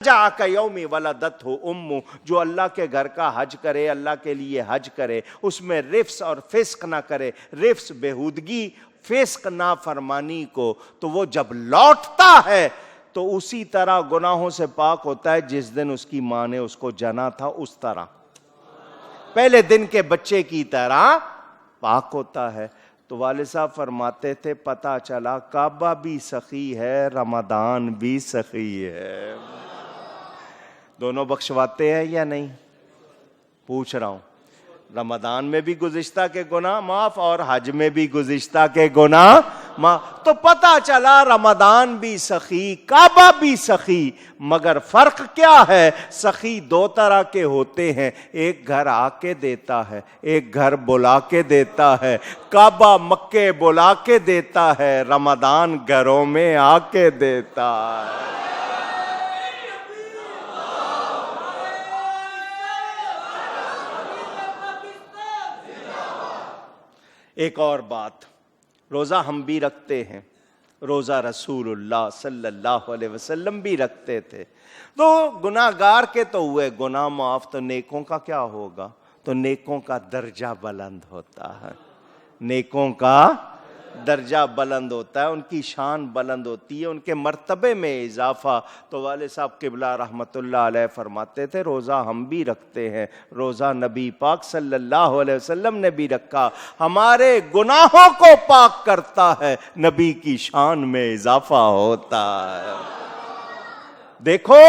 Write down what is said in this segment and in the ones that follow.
جاءک یوم ولدتہ امہ، جو اللہ کے گھر کا حج کرے، اللہ کے لیے حج کرے، اس میں رفس اور فسق نہ کرے، رفس بےہودگی، فسق نافرمانی کو، تو وہ جب لوٹتا ہے تو اسی طرح گناہوں سے پاک ہوتا ہے جس دن اس کی ماں نے اس کو جنا تھا، اس طرح پہلے دن کے بچے کی طرح پاک ہوتا ہے۔ تو والد صاحب فرماتے تھے پتہ چلا کعبہ بھی سخی ہے، رمضان بھی سخی ہے۔ دونوں بخشواتے ہیں یا نہیں؟ پوچھ رہا ہوں۔ رمضان میں بھی گزشتہ کے گناہ معاف اور حج میں بھی گزشتہ کے گناہ معاف۔ تو پتہ چلا رمضان بھی سخی، کعبہ بھی سخی، مگر فرق کیا ہے؟ سخی دو طرح کے ہوتے ہیں، ایک گھر آ کے دیتا ہے، ایک گھر بلا کے دیتا ہے۔ کعبہ مکے بلا کے دیتا ہے، رمضان گھروں میں آ کے دیتا ہے۔ ایک اور بات، روزہ ہم بھی رکھتے ہیں، روزہ رسول اللہ صلی اللہ علیہ وسلم بھی رکھتے تھے۔ تو گناہ گار کے تو ہوئے گناہ معاف، تو نیکوں کا کیا ہوگا؟ تو نیکوں کا درجہ بلند ہوتا ہے، نیکوں کا درجہ بلند ہوتا ہے، ان کی شان بلند ہوتی ہے، ان کے مرتبے میں اضافہ۔ تو والد صاحب قبلہ رحمۃ اللہ علیہ فرماتے تھے روزہ ہم بھی رکھتے ہیں، روزہ نبی پاک صلی اللہ علیہ وسلم نے بھی رکھا، ہمارے گناہوں کو پاک کرتا ہے، نبی کی شان میں اضافہ ہوتا ہے۔ دیکھو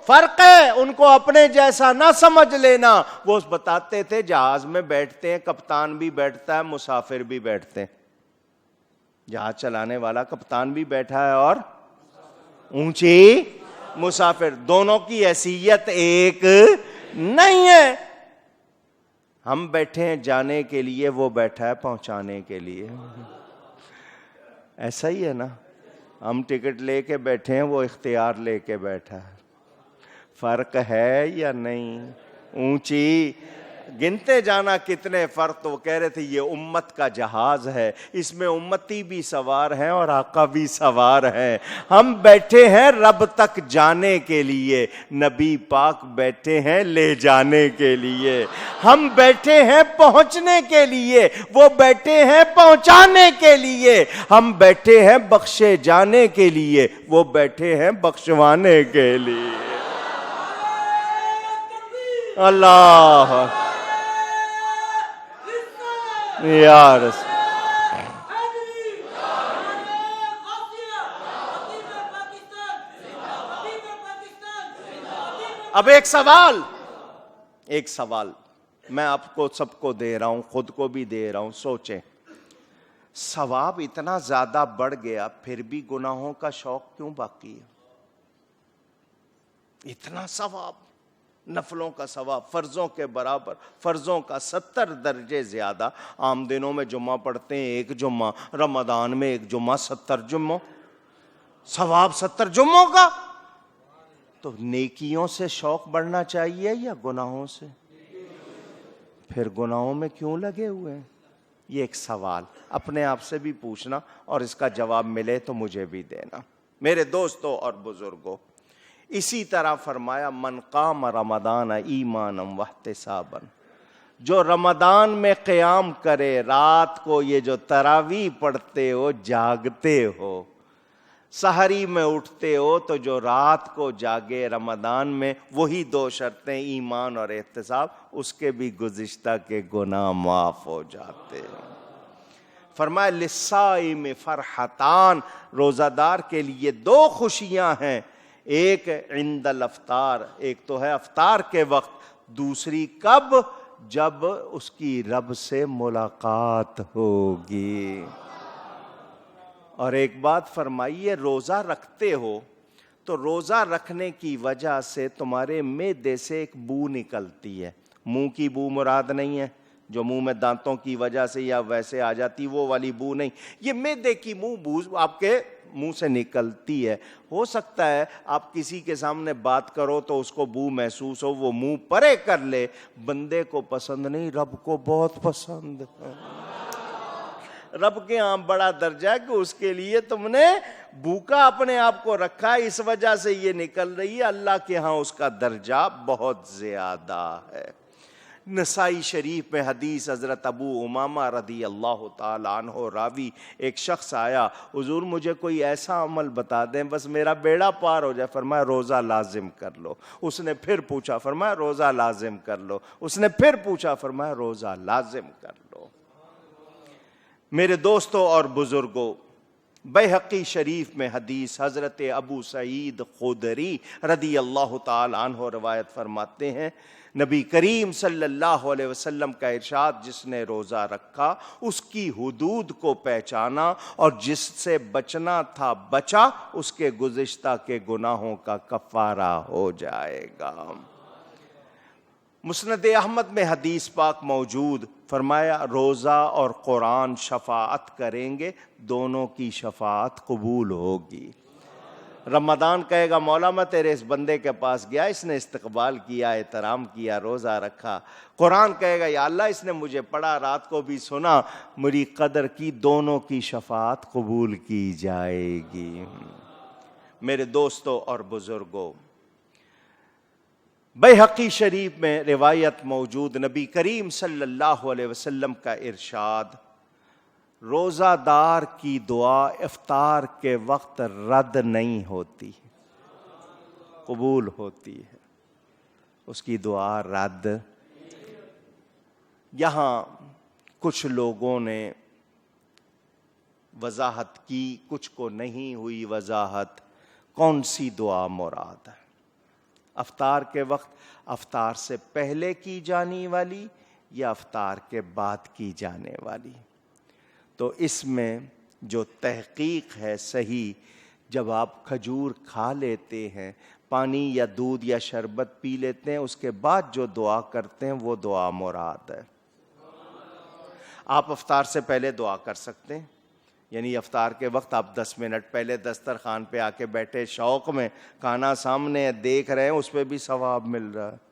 فرق ہے، ان کو اپنے جیسا نہ سمجھ لینا۔ وہ بتاتے تھے جہاز میں بیٹھتے ہیں، کپتان بھی بیٹھتا ہے، مسافر بھی بیٹھتے ہیں، جہاز چلانے والا کپتان بھی بیٹھا ہے اور اونچی مسافر، دونوں کی حیثیت ایک نہیں ہے۔ ہم بیٹھے ہیں جانے کے لیے، وہ بیٹھا ہے پہنچانے کے لیے، ایسا ہی ہے نا؟ ہم ٹکٹ لے کے بیٹھے ہیں، وہ اختیار لے کے بیٹھا ہے، فرق ہے یا نہیں؟ اونچی گنتے جانا کتنے فرق، تو وہ کہہ رہے تھے یہ امت کا جہاز ہے، اس میں امتی بھی سوار ہیں اور آقا بھی سوار ہیں۔ ہم بیٹھے ہیں رب تک جانے کے لیے، نبی پاک بیٹھے ہیں لے جانے کے لیے۔ ہم بیٹھے ہیں پہنچنے کے لیے، وہ بیٹھے ہیں پہنچانے کے لیے۔ ہم بیٹھے ہیں بخشے جانے کے لیے، وہ بیٹھے ہیں بخشوانے کے لیے۔ اللہ یا رسول۔ اب ایک سوال میں آپ کو سب کو دے رہا ہوں، خود کو بھی دے رہا ہوں، سوچیں، ثواب اتنا زیادہ بڑھ گیا پھر بھی گناہوں کا شوق کیوں باقی ہے؟ اتنا ثواب، نفلوں کا ثواب فرضوں کے برابر، فرضوں کا 70 درجے زیادہ۔ عام دنوں میں جمعہ پڑھتے ہیں ایک جمعہ، رمضان میں ایک جمعہ 70 جمعوں، ثواب 70 جمعوں کا۔ تو نیکیوں سے شوق بڑھنا چاہیے یا گناہوں سے؟ پھر گناہوں میں کیوں لگے ہوئے ہیں؟ یہ ایک سوال اپنے آپ سے بھی پوچھنا، اور اس کا جواب ملے تو مجھے بھی دینا۔ میرے دوستوں اور بزرگوں، اسی طرح فرمایا من قام رمضان ایمانا واحتسابا، جو رمضان میں قیام کرے، رات کو یہ جو تراویح پڑھتے ہو، جاگتے ہو، سحری میں اٹھتے ہو، تو جو رات کو جاگے رمضان میں، وہی 2 شرطیں ایمان اور احتساب، اس کے بھی گزشتہ کے گناہ معاف ہو جاتے ہیں۔ فرمایا للصائم فرحتان، روزہ دار کے لیے 2 خوشیاں ہیں، ایک عند الافطار، ایک تو ہے افطار کے وقت، دوسری کب؟ جب اس کی رب سے ملاقات ہوگی۔ اور ایک بات فرمائیے، روزہ رکھتے ہو تو روزہ رکھنے کی وجہ سے تمہارے معدے سے ایک بو نکلتی ہے، منہ کی بو مراد نہیں ہے جو منہ میں دانتوں کی وجہ سے یا ویسے آ جاتی، وہ والی بو نہیں، یہ معدے کی بو آپ کے منہ سے نکلتی ہے۔ ہو سکتا ہے آپ کسی کے سامنے بات کرو تو اس کو بو محسوس ہو، وہ منہ پرے کر لے، بندے کو پسند نہیں، رب کو بہت پسند ہے۔ رب کے ہاں بڑا درجہ ہے کہ اس کے لیے تم نے بھوکا اپنے آپ کو رکھا، اس وجہ سے یہ نکل رہی ہے، اللہ کے ہاں اس کا درجہ بہت زیادہ ہے۔ نسائی شریف میں حدیث، حضرت ابو امامہ رضی اللہ تعالیٰ عنہ راوی، ایک شخص آیا، حضور مجھے کوئی ایسا عمل بتا دیں بس میرا بیڑا پار ہو جائے۔ فرمایا روزہ لازم کر لو۔ اس نے پھر پوچھا، فرمایا روزہ لازم کر لو۔ اس نے پھر پوچھا، فرمایا روزہ لازم کر لو۔ میرے دوستوں اور بزرگوں، بیہقی شریف میں حدیث، حضرت ابو سعید خدری رضی اللہ تعالیٰ عنہ روایت فرماتے ہیں، نبی کریم صلی اللہ علیہ وسلم کا ارشاد، جس نے روزہ رکھا اس کی حدود کو پہچانا اور جس سے بچنا تھا بچا، اس کے گزشتہ کے گناہوں کا کفارہ ہو جائے گا۔ مسند احمد میں حدیث پاک موجود، فرمایا روزہ اور قرآن شفاعت کریں گے، دونوں کی شفاعت قبول ہوگی۔ رمضان کہے گا مولا میں تیرے اس بندے کے پاس گیا، اس نے استقبال کیا، احترام کیا، روزہ رکھا۔ قرآن کہے گا یا اللہ اس نے مجھے پڑھا، رات کو بھی سنا، میری قدر کی، دونوں کی شفاعت قبول کی جائے گی۔ میرے دوستوں اور بزرگوں، بیہقی شریف میں روایت موجود، نبی کریم صلی اللہ علیہ وسلم کا ارشاد، روزہ دار کی دعا افطار کے وقت رد نہیں ہوتی، قبول ہوتی ہے، اس کی دعا رد۔ یہاں کچھ لوگوں نے وضاحت کی، کچھ کو نہیں ہوئی وضاحت، کون سی دعا مراد ہے؟ افطار کے وقت افطار سے پہلے کی جانے والی یا افطار کے بعد کی جانے والی؟ تو اس میں جو تحقیق ہے صحیح، جب آپ کھجور کھا لیتے ہیں، پانی یا دودھ یا شربت پی لیتے ہیں، اس کے بعد جو دعا کرتے ہیں وہ دعا مراد ہے۔ آپ افطار سے پہلے دعا کر سکتے ہیں، یعنی افطار کے وقت آپ 10 منٹ پہلے دسترخوان پہ آ کے بیٹھے، شوق میں کھانا سامنے دیکھ رہے ہیں، اس پہ بھی ثواب مل رہا ہے،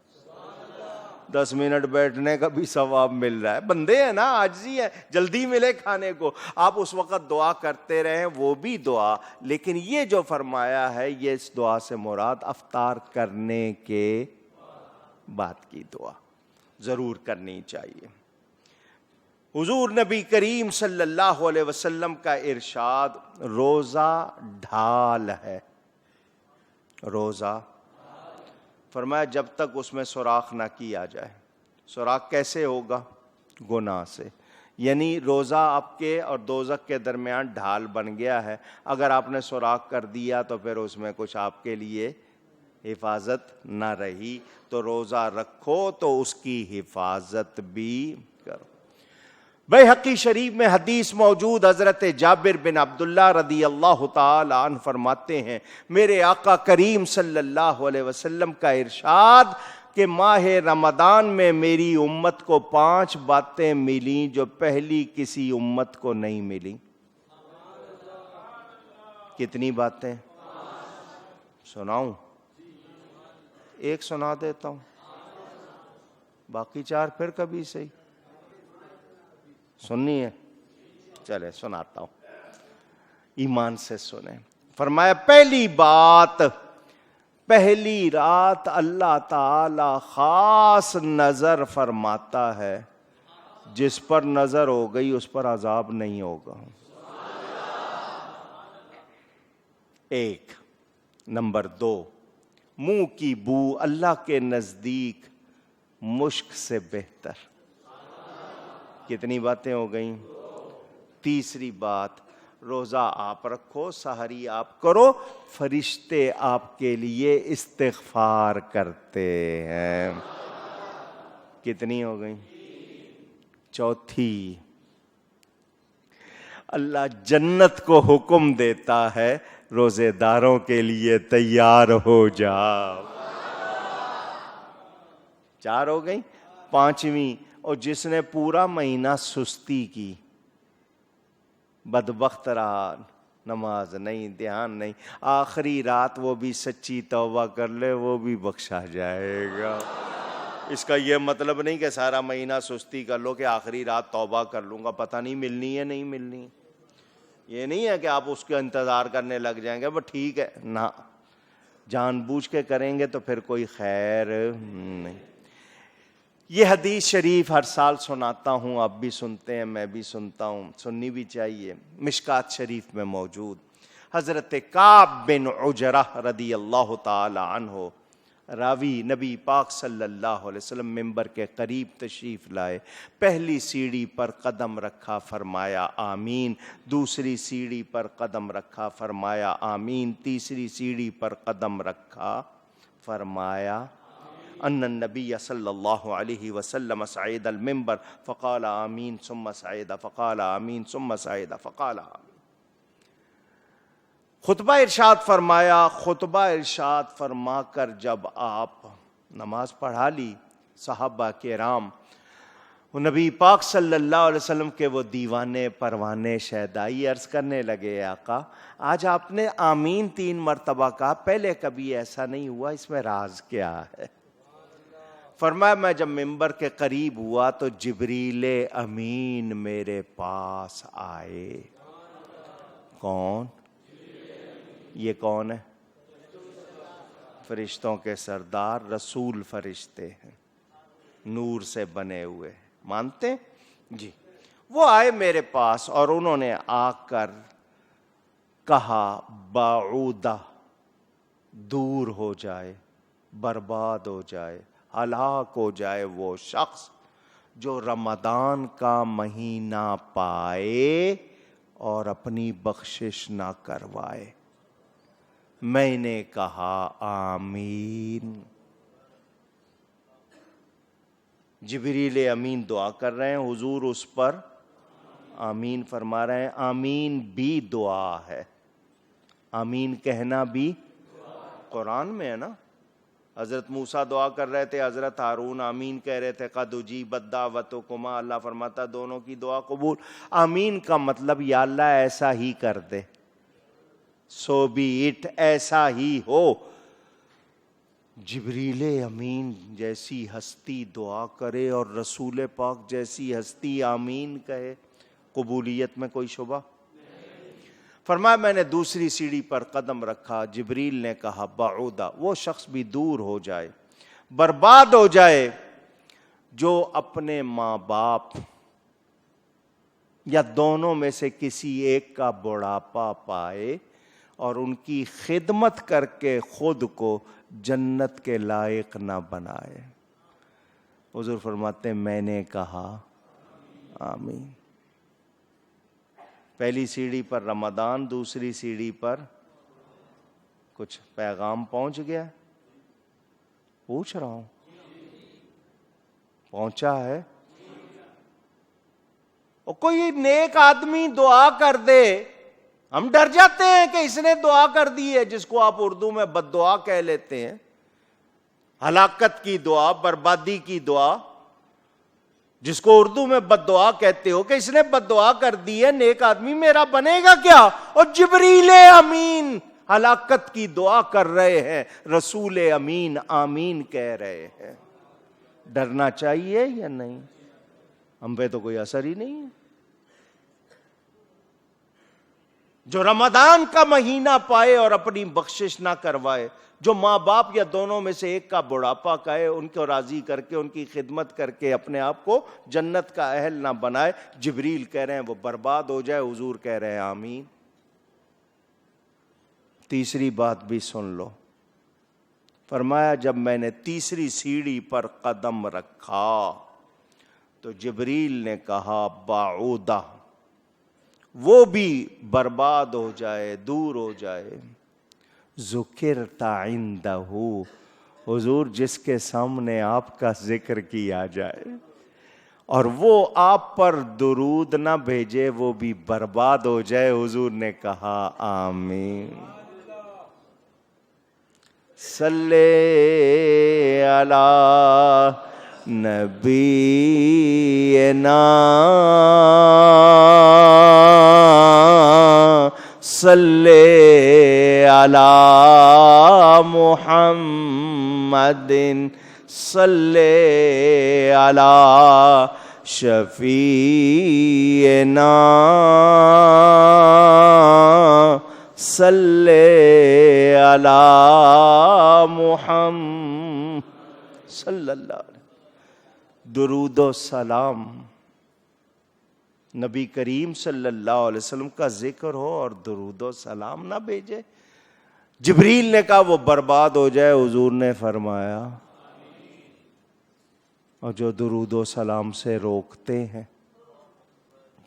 10 منٹ بیٹھنے کا بھی ثواب مل رہا ہے۔ بندے ہیں نا، عاجزی ہے، جلدی ملے کھانے کو، آپ اس وقت دعا کرتے رہیں، وہ بھی دعا۔ لیکن یہ جو فرمایا ہے، یہ اس دعا سے مراد افطار کرنے کے بعد کی دعا ضرور کرنی چاہیے۔ حضور نبی کریم صلی اللہ علیہ وسلم کا ارشاد، روزہ ڈھال ہے، روزہ، فرمایا جب تک اس میں سوراخ نہ کیا جائے۔ سوراخ کیسے ہوگا؟ گناہ سے، یعنی روزہ آپ کے اور دوزخ کے درمیان ڈھال بن گیا ہے، اگر آپ نے سوراخ کر دیا تو پھر اس میں کچھ آپ کے لیے حفاظت نہ رہی، تو روزہ رکھو تو اس کی حفاظت بھی کرو۔ بیہقی شریف میں حدیث موجود، حضرت جابر بن عبداللہ رضی اللہ تعالی عنہ فرماتے ہیں، میرے آقا کریم صلی اللہ علیہ وسلم کا ارشاد کہ ماہ رمضان میں میری امت کو 5 باتیں ملیں جو پہلی کسی امت کو نہیں ملی۔ کتنی باتیں سناؤں؟ ایک سنا دیتا ہوں، باقی 4 پھر کبھی صحیح سننی ہے، چلے سناتا ہوں، ایمان سے سنیں۔ فرمایا پہلی بات، پہلی رات اللہ تعالی خاص نظر فرماتا ہے، جس پر نظر ہو گئی اس پر عذاب نہیں ہوگا۔ ایک نمبر 2، منہ کی بو اللہ کے نزدیک مشک سے بہتر۔ کتنی باتیں ہو گئیں؟ تیسری بات، روزہ آپ رکھو، سحری آپ کرو، فرشتے آپ کے لیے استغفار کرتے ہیں۔ کتنی ہو گئیں؟ چوتھی، اللہ جنت کو حکم دیتا ہے، روزے داروں کے لیے تیار ہو جاؤ۔ 4 ہو گئیں۔ 5ویں، اور جس نے پورا مہینہ سستی کی، بدبخت رہا، نماز نہیں، دھیان نہیں، آخری رات وہ بھی سچی توبہ کر لے، وہ بھی بخشا جائے گا۔ اس کا یہ مطلب نہیں کہ سارا مہینہ سستی کر لو کہ آخری رات توبہ کر لوں گا، پتہ نہیں ملنی ہے نہیں ملنی. یہ نہیں ہے کہ آپ اس کے انتظار کرنے لگ جائیں گے بس ٹھیک ہے، نہ، جان بوجھ کے کریں گے تو پھر کوئی خیر نہیں. یہ حدیث شریف ہر سال سناتا ہوں، آپ بھی سنتے ہیں، میں بھی سنتا ہوں، سننی بھی چاہیے. مشکات شریف میں موجود حضرت کعب بن عجرہ رضی اللہ تعالی عنہ، راوی نبی پاک صلی اللہ علیہ وسلم ممبر کے قریب تشریف لائے، پہلی سیڑھی پر قدم رکھا، فرمایا آمین. دوسری سیڑھی پر قدم رکھا، فرمایا آمین. تیسری سیڑھی پر قدم رکھا، فرمایا ان النبی صلی اللہ علیہ وسلم صعد المنبر فقال آمین ثم صعد فقال آمین ثم صعد فقال آمین. خطبہ ارشاد فرمایا. خطبہ ارشاد فرما کر جب آپ نماز پڑھا لی، صحابہ کرام نبی پاک صلی اللہ علیہ وسلم کے وہ دیوانے پروانے شیدائی عرض کرنے لگے، آقا آج آپ نے آمین 3 مرتبہ کہا، پہلے کبھی ایسا نہیں ہوا، اس میں راز کیا ہے؟ فرمایا میں جب ممبر کے قریب ہوا تو جبریل امین میرے پاس آئے. کون؟ یہ کون ہے؟ فرشتوں کے سردار، رسول فرشتے ہیں، نور سے بنے ہوئے، مانتے ہیں جی. وہ آئے میرے پاس اور انہوں نے آ کر کہا بعودہ، دور ہو جائے، برباد ہو جائے، ہلاک ہو جائے وہ شخص جو رمضان کا مہینہ پائے اور اپنی بخشش نہ کروائے. میں نے کہا آمین. جبریل امین دعا کر رہے ہیں، حضور اس پر آمین فرما رہے ہیں. آمین بھی دعا ہے، آمین کہنا بھی قرآن میں ہے نا. حضرت موسیٰ دعا کر رہے تھے، حضرت ہارون آمین کہہ رہے تھے، قد اجیبت دعوتکما، اللہ فرماتا دونوں کی دعا قبول. آمین کا مطلب یا اللہ ایسا ہی کر دے، سو بی اٹ، ایسا ہی ہو. جبریل امین جیسی ہستی دعا کرے اور رسول پاک جیسی ہستی آمین کہے، قبولیت میں کوئی شبہ؟ فرمایا میں نے دوسری سیڑھی پر قدم رکھا، جبریل نے کہا بعودہ، وہ شخص بھی دور ہو جائے، برباد ہو جائے جو اپنے ماں باپ یا دونوں میں سے کسی ایک کا بڑھاپا پائے اور ان کی خدمت کر کے خود کو جنت کے لائق نہ بنائے. حضور فرماتے ہیں میں نے کہا آمین. پہلی سیڑھی پر رمضان، دوسری سیڑھی پر کچھ پیغام پہنچ گیا؟ پوچھ رہا ہوں، پہنچا ہے؟ اور کوئی نیک آدمی دعا کر دے، ہم ڈر جاتے ہیں کہ اس نے دعا کر دی ہے، جس کو آپ اردو میں بد دعا کہہ لیتے ہیں، ہلاکت کی دعا، بربادی کی دعا، جس کو اردو میں بد دعا کہتے ہو، کہ اس نے بد دعا کر دی ہے، نیک آدمی میرا بنے گا کیا؟ اور جبریل امین ہلاکت کی دعا کر رہے ہیں، رسول امین آمین کہہ رہے ہیں. ڈرنا چاہیے یا نہیں؟ ہم پہ تو کوئی اثر ہی نہیں ہے. جو رمضان کا مہینہ پائے اور اپنی بخشش نہ کروائے، جو ماں باپ یا دونوں میں سے ایک کا بڑھاپا کہے، ان کو راضی کر کے ان کی خدمت کر کے اپنے آپ کو جنت کا اہل نہ بنائے، جبریل کہہ رہے ہیں وہ برباد ہو جائے، حضور کہہ رہے ہیں آمین. تیسری بات بھی سن لو. فرمایا جب میں نے تیسری سیڑھی پر قدم رکھا تو جبریل نے کہا بعودہ، وہ بھی برباد ہو جائے، دور ہو جائے. ذکرت عندہ، حضور جس کے سامنے آپ کا ذکر کیا جائے اور وہ آپ پر درود نہ بھیجے، وہ بھی برباد ہو جائے. حضور نے کہا آمین. صلی علی نبینا صلی علی محمد صلی علی شفیعنا صلی علی محمد صلی اللہ علیہ وسلم. درود و سلام نبی کریم صلی اللہ علیہ وسلم کا ذکر ہو اور درود و سلام نہ بھیجے. جبریل نے کہا وہ برباد ہو جائے، حضور نے فرمایا اور جو درود و سلام سے روکتے ہیں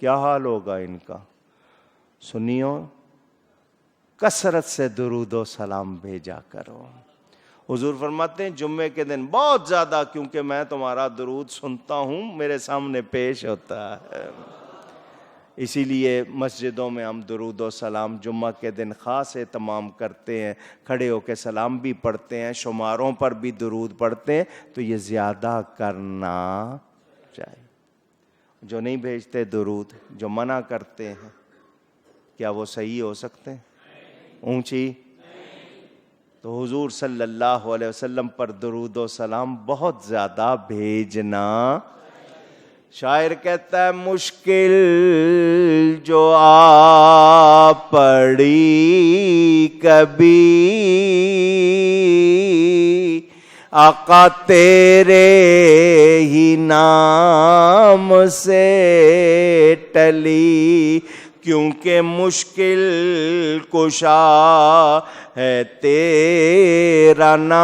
کیا حال ہوگا ان کا. سنیو، کثرت سے درود و سلام بھیجا کرو. حضور فرماتے ہیں جمعے کے دن بہت زیادہ، کیونکہ میں تمہارا درود سنتا ہوں، میرے سامنے پیش ہوتا ہے، اسی لیے مسجدوں میں ہم درود و سلام جمعہ کے دن خاص اہتمام کرتے ہیں، کھڑے ہو کے سلام بھی پڑھتے ہیں، شماروں پر بھی درود پڑھتے ہیں. تو یہ زیادہ کرنا چاہیے. جو نہیں بھیجتے درود، جو منع کرتے ہیں، کیا وہ صحیح ہو سکتے ہیں؟ اونچی. تو حضور صلی اللہ علیہ وسلم پر درود و سلام بہت زیادہ بھیجنا. شاعر کہتا ہے مشکل جو آ پڑی کبھی آقا تیرے ہی نام سے ٹلی، کیونکہ مشکل کشا ہے تیرا نام،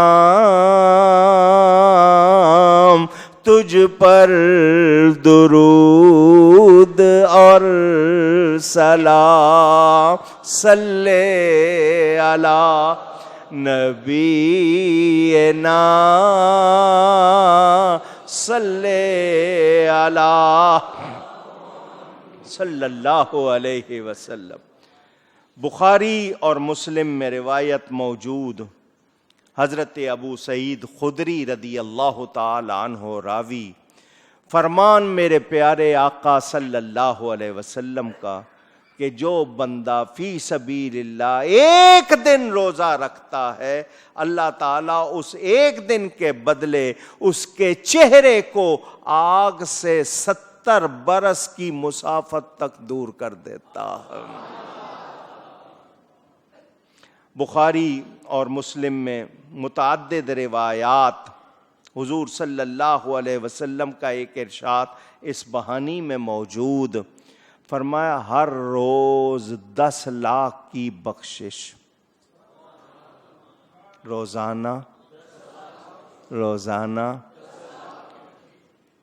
تجھ پر درود اور سلام صلی علی نبینا صلی علی صلی اللہ علیہ وسلم. بخاری اور مسلم میں روایت موجود، حضرت ابو سعید خدری رضی اللہ تعالی عنہ راوی، فرمان میرے پیارے آقا صلی اللہ علیہ وسلم کا کہ جو بندہ فی سبیل اللہ ایک دن روزہ رکھتا ہے، اللہ تعالیٰ اس ایک دن کے بدلے اس کے چہرے کو آگ سے 70 برس کی مسافت تک دور کر دیتا ہے. بخاری اور مسلم میں متعدد روایات، حضور صلی اللہ علیہ وسلم کا ایک ارشاد اس بہانی میں موجود، فرمایا ہر روز 10 لاکھ کی بخشش، روزانہ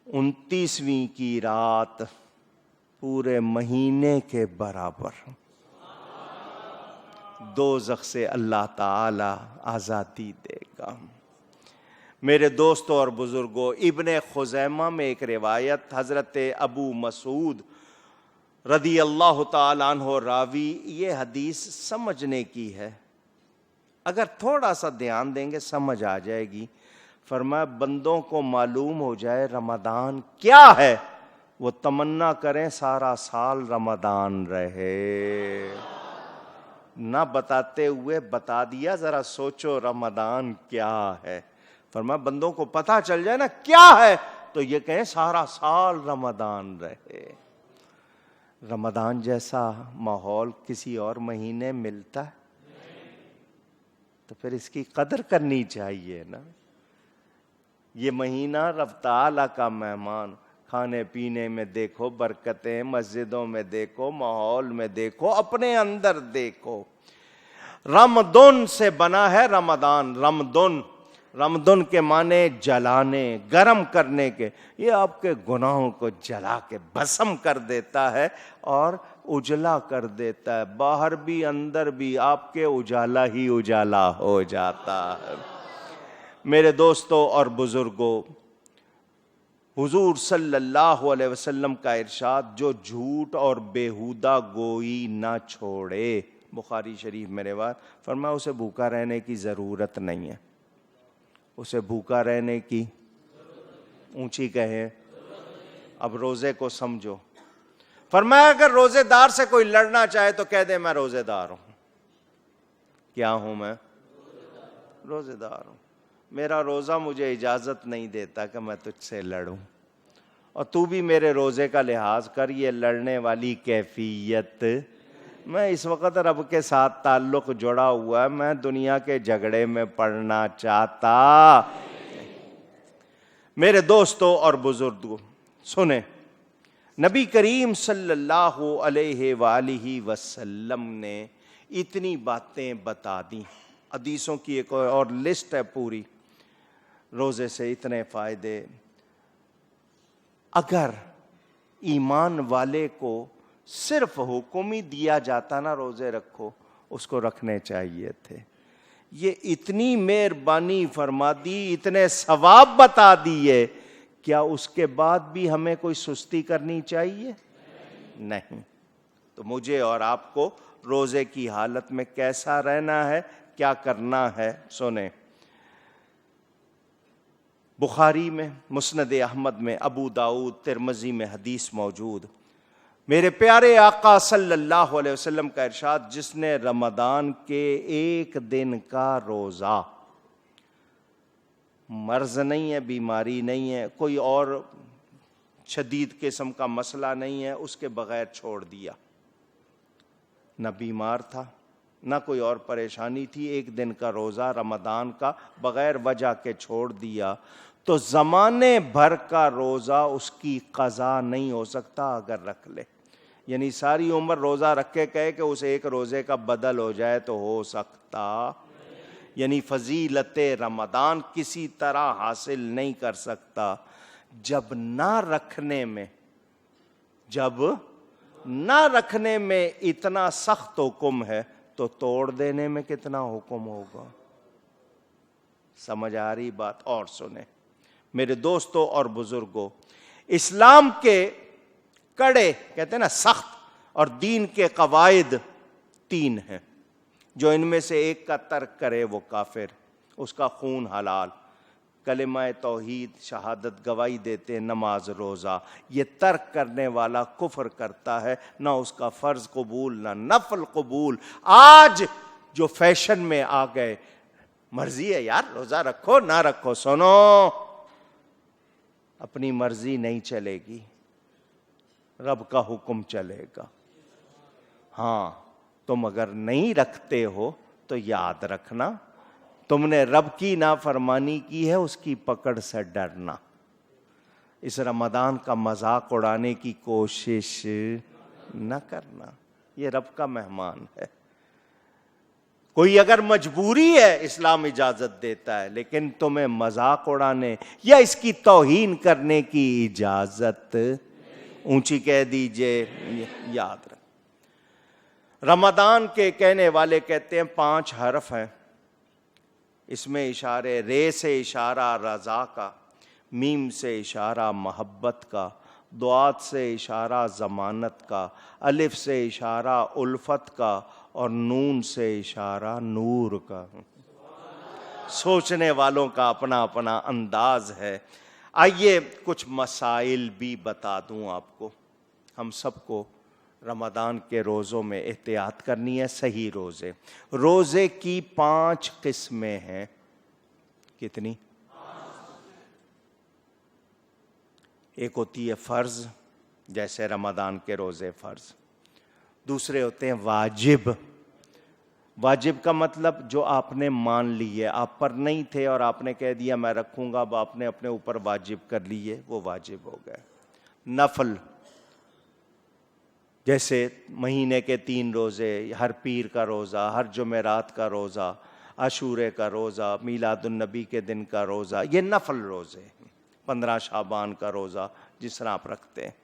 29ویں کی رات پورے مہینے کے برابر دوزخ سے اللہ تعالی آزادی دے گا. میرے دوستوں اور بزرگوں، ابن خزیمہ میں ایک روایت، حضرت ابو مسعود رضی اللہ تعالیٰ عنہ راوی، یہ حدیث سمجھنے کی ہے، اگر تھوڑا سا دھیان دیں گے سمجھ آ جائے گی. فرمایا بندوں کو معلوم ہو جائے رمضان کیا ہے، وہ تمنا کریں سارا سال رمضان رہے. نہ بتاتے ہوئے بتا دیا، ذرا سوچو رمضان کیا ہے. فرمایا بندوں کو پتہ چل جائے نا کیا ہے تو یہ کہیں سارا سال رمضان رہے. رمضان جیسا ماحول کسی اور مہینے ملتا ہے؟ تو پھر اس کی قدر کرنی چاہیے نا. یہ مہینہ رب تعالیٰ کا مہمان، کھانے پینے میں دیکھو برکتیں، مسجدوں میں دیکھو، ماحول میں دیکھو، اپنے اندر دیکھو. رمضان سے بنا ہے رمضان. رمضان کے معنی جلانے، گرم کرنے کے. یہ آپ کے گناہوں کو جلا کے بھسم کر دیتا ہے اور اجلا کر دیتا ہے، باہر بھی اندر بھی آپ کے اجالا ہی اجالا ہو جاتا ہے. میرے دوستوں اور بزرگوں، حضور صلی اللہ علیہ وسلم کا ارشاد، جو جھوٹ اور بیہودہ گوئی نہ چھوڑے، بخاری شریف میں روایت، فرمایا اسے بھوکا رہنے کی ضرورت نہیں ہے. اسے بھوکا رہنے کی، اونچی کہیں، اب روزے کو سمجھو. فرمایا اگر روزے دار سے کوئی لڑنا چاہے تو کہہ دے میں روزے دار ہوں. کیا ہوں میں؟ روزے دار ہوں. میرا روزہ مجھے اجازت نہیں دیتا کہ میں تجھ سے لڑوں، اور تو بھی میرے روزے کا لحاظ کر، یہ لڑنے والی کیفیت، میں اس وقت رب کے ساتھ تعلق جڑا ہوا ہے، میں دنیا کے جھگڑے میں پڑنا چاہتا۔ میرے دوستوں اور بزرگوں سنیں، نبی کریم صلی اللہ علیہ وآلہ وسلم نے اتنی باتیں بتا دیں، حدیثوں کی ایک اور لسٹ ہے پوری، روزے سے اتنے فائدے۔ اگر ایمان والے کو صرف حکم ہی دیا جاتا نا روزے رکھو، اس کو رکھنے چاہیے تھے۔ یہ اتنی مہربانی فرما دی، اتنے ثواب بتا دیے، کیا اس کے بعد بھی ہمیں کوئی سستی کرنی چاہیے؟ نہیں۔ تو مجھے اور آپ کو روزے کی حالت میں کیسا رہنا ہے، کیا کرنا ہے، سنیں۔ بخاری میں، مسند احمد میں، ابو داؤد، ترمذی میں حدیث موجود، میرے پیارے آقا صلی اللہ علیہ وسلم کا ارشاد، جس نے رمضان کے ایک دن کا روزہ، مرض نہیں ہے، بیماری نہیں ہے، کوئی اور شدید قسم کا مسئلہ نہیں ہے، اس کے بغیر چھوڑ دیا، نہ بیمار تھا نہ کوئی اور پریشانی تھی، ایک دن کا روزہ رمضان کا بغیر وجہ کے چھوڑ دیا، تو زمانے بھر کا روزہ اس کی قضا نہیں ہو سکتا اگر رکھ لے۔ یعنی ساری عمر روزہ رکھ کے کہے کہ اس ایک روزے کا بدل ہو جائے تو ہو سکتا؟ یعنی فضیلت رمضان کسی طرح حاصل نہیں کر سکتا۔ جب نہ رکھنے میں اتنا سخت حکم ہے تو توڑ دینے میں کتنا حکم ہوگا؟ سمجھ آ رہی بات؟ اور سنیں میرے دوستوں اور بزرگوں، اسلام کے کڑے کہتے ہیں نا سخت، اور دین کے قواعد 3 ہیں، جو ان میں سے ایک کا ترک کرے وہ کافر، اس کا خون حلال، کلمہ توحید شہادت گواہی دیتے، نماز روزہ، یہ ترک کرنے والا کفر کرتا ہے، نہ اس کا فرض قبول نہ نفل قبول۔ آج جو فیشن میں آ گئے، مرضی ہے یار روزہ رکھو نہ رکھو، سنو، اپنی مرضی نہیں چلے گی، رب کا حکم چلے گا۔ ہاں تم اگر نہیں رکھتے ہو تو یاد رکھنا تم نے رب کی نافرمانی کی ہے، اس کی پکڑ سے ڈرنا۔ اس رمضان کا مذاق اڑانے کی کوشش نہ کرنا، یہ رب کا مہمان ہے۔ کوئی اگر مجبوری ہے اسلام اجازت دیتا ہے، لیکن تمہیں مذاق اڑانے یا اس کی توہین کرنے کی اجازت، اونچی کہہ دیجئے، یاد رکھ۔ رمضان کے کہنے والے کہتے ہیں 5 حرف ہیں، اس میں اشارے، رے سے اشارہ رضا کا، میم سے اشارہ محبت کا، دعات سے اشارہ ضمانت کا، الف سے اشارہ الفت کا، اور نون سے اشارہ نور کا۔ سوچنے والوں کا اپنا اپنا انداز ہے۔ آئیے کچھ مسائل بھی بتا دوں آپ کو۔ ہم سب کو رمضان کے روزوں میں احتیاط کرنی ہے، صحیح روزے۔ روزے کی 5 قسمیں ہیں۔ کتنی؟ ایک ہوتی ہے فرض، جیسے رمضان کے روزے فرض۔ دوسرے ہوتے ہیں واجب۔ واجب کا مطلب جو آپ نے مان لیے، آپ پر نہیں تھے اور آپ نے کہہ دیا میں رکھوں گا، اب آپ نے اپنے اوپر واجب کر لیے، وہ واجب ہو گئے۔ نفل، جیسے مہینے کے 3 روزے، ہر پیر کا روزہ، ہر جمعرات کا روزہ، عاشورے کا روزہ، میلاد النبی کے دن کا روزہ، یہ نفل روزے۔ 15 شعبان کا روزہ جس طرح آپ رکھتے ہیں۔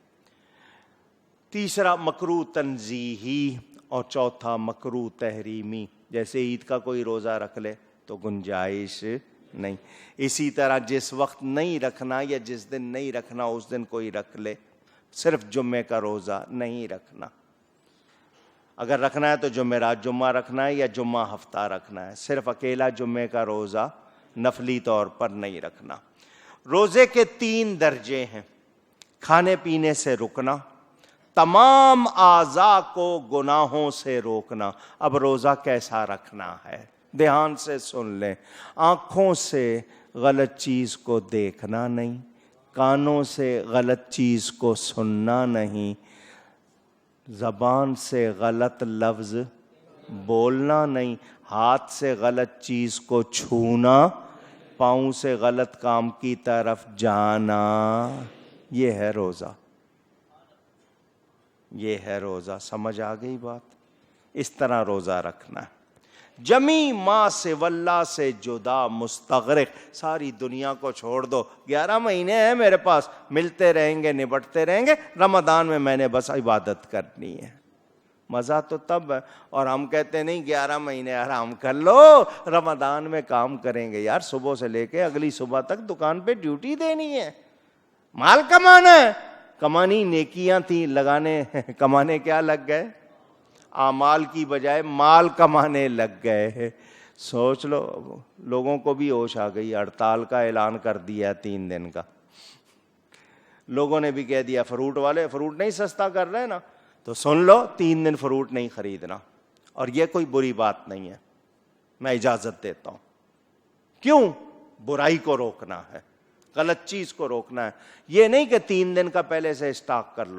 تیسرا مکروہ تنزیہی، اور چوتھا مکروہ تحریمی، جیسے عید کا کوئی روزہ رکھ لے تو گنجائش نہیں۔ اسی طرح جس وقت نہیں رکھنا یا جس دن نہیں رکھنا اس دن کوئی رکھ لے، صرف جمعے کا روزہ نہیں رکھنا۔ اگر رکھنا ہے تو جمعرات جمعہ رکھنا ہے یا جمعہ ہفتہ رکھنا ہے، صرف اکیلا جمعے کا روزہ نفلی طور پر نہیں رکھنا۔ روزے کے 3 درجے ہیں، کھانے پینے سے رکنا، تمام اعضاء کو گناہوں سے روکنا۔ اب روزہ کیسا رکھنا ہے؟ دھیان سے سن لیں، آنکھوں سے غلط چیز کو دیکھنا نہیں، کانوں سے غلط چیز کو سننا نہیں، زبان سے غلط لفظ بولنا نہیں، ہاتھ سے غلط چیز کو چھونا، پاؤں سے غلط کام کی طرف جانا۔ یہ ہے روزہ، یہ ہے روزہ۔ سمجھ آ گئی بات؟ اس طرح روزہ رکھنا ہے۔ جمی ما سے واللہ سے جدا مستغرق، ساری دنیا کو چھوڑ دو، 11 مہینے ہیں میرے پاس، ملتے رہیں گے، نبٹتے رہیں گے، رمضان میں نے بس عبادت کرنی ہے۔ مزہ تو تب ہے، اور ہم کہتے نہیں 11 مہینے آرام کر لو، رمضان میں کام کریں گے۔ یار صبح سے لے کے اگلی صبح تک دکان پہ ڈیوٹی دینی ہے، مال کمانا ہے۔ کمانی نیکیاں تھیں، کمانے کیا لگ گئے؟ اعمال کی بجائے مال کمانے لگ گئے۔ سوچ لو، لوگوں کو بھی ہوش آ گئی، ہڑتال کا اعلان کر دیا 3 دن کا۔ لوگوں نے بھی کہہ دیا فروٹ والے فروٹ نہیں سستا کر رہے نا، تو سن لو 3 دن فروٹ نہیں خریدنا۔ اور یہ کوئی بری بات نہیں ہے، میں اجازت دیتا ہوں۔ کیوں؟ برائی کو روکنا ہے، غلط چیز کو روکنا ہے۔ یہ نہیں کہ 3 دن کا پہلے سے اسٹاک کر لو۔